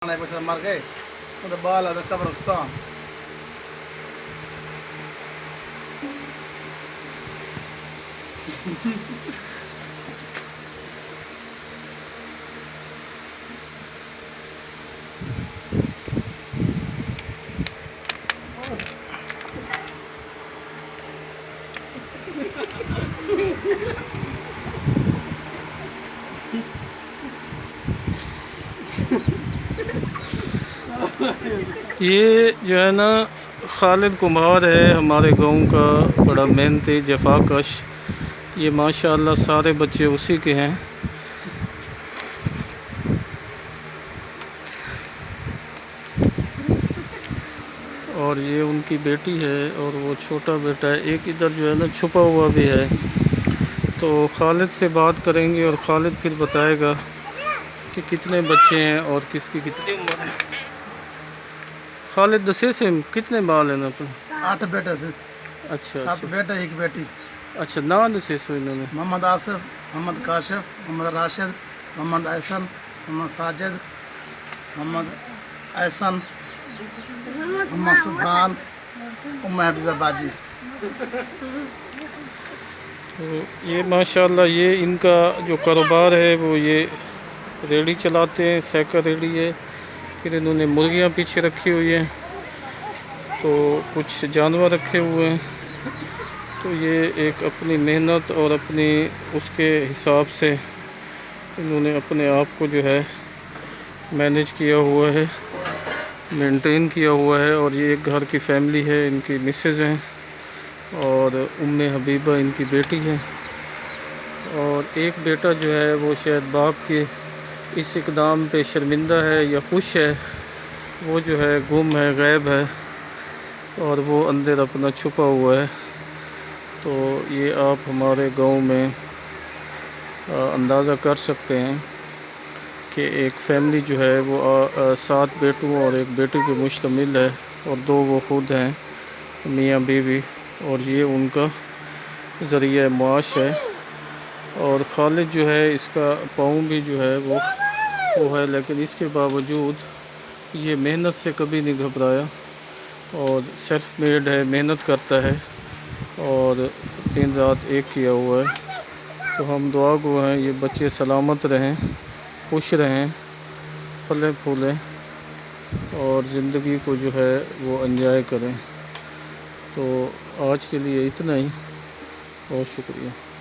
مر گئے بال ہے قبرستان یہ جو ہے نا خالد کمار ہے ہمارے گاؤں کا بڑا محنتی جفا کش. یہ ماشاءاللہ سارے بچے اسی کے ہیں. اور یہ ان کی بیٹی ہے اور وہ چھوٹا بیٹا ہے. ایک ادھر جو ہے نا چھپا ہوا بھی ہے. تو خالد سے بات کریں گے اور خالد پھر بتائے گا کہ کتنے بچے ہیں اور کس کی کتنی عمر ہے. خالد دسے سے کتنے بال ہیں اپنے؟ 8 بیٹے سے. اچھا 7 بیٹے 1 بیٹی. اچھا نام دسے سو انہوں نے؟ محمد آصف، محمد کاشف، محمد راشد، محمد احسن، محمد ساجد، محمد احسن، محمد سبحان، حبیبہ باجی. تو یہ ماشاءاللہ یہ ان کا جو کاروبار ہے وہ یہ ریڑھی چلاتے ہیں. سیکر ریڑھی ہے. پھر انہوں نے مرغیاں پیچھے رکھی ہوئی ہیں تو کچھ جانور رکھے ہوئے ہیں. تو یہ ایک اپنی محنت اور اپنی اس کے حساب سے انہوں نے اپنے آپ کو جو ہے مینیج کیا ہوا ہے، مینٹین کیا ہوا ہے. اور یہ ایک گھر کی فیملی ہے. ان کی مسز ہیں اور حبیبہ ان کی بیٹی ہے. اور ایک بیٹا جو ہے وہ شاید باپ کے اس اقدام پہ شرمندہ ہے یا خوش ہے. وہ جو ہے گم ہے، غائب ہے اور وہ اندر اپنا چھپا ہوا ہے. تو یہ آپ ہمارے گاؤں میں اندازہ کر سکتے ہیں کہ ایک فیملی جو ہے وہ 7 بیٹوں اور 1 بیٹی پہ مشتمل ہے. اور 2 وہ خود ہیں، میاں بیوی. اور یہ ان کا ذریعہ معاش ہے. اور خالد جو ہے اس کا پاؤں بھی جو ہے وہ ہے، لیکن اس کے باوجود یہ محنت سے کبھی نہیں گھبرایا اور سیلف میڈ ہے، محنت کرتا ہے اور دن رات ایک کیا ہوا ہے. تو ہم دعا گو ہیں یہ بچے سلامت رہیں، خوش رہیں، پھلیں پھولیں اور زندگی کو جو ہے وہ انجوائے کریں. تو آج کے لیے اتنا ہی. بہت شکریہ.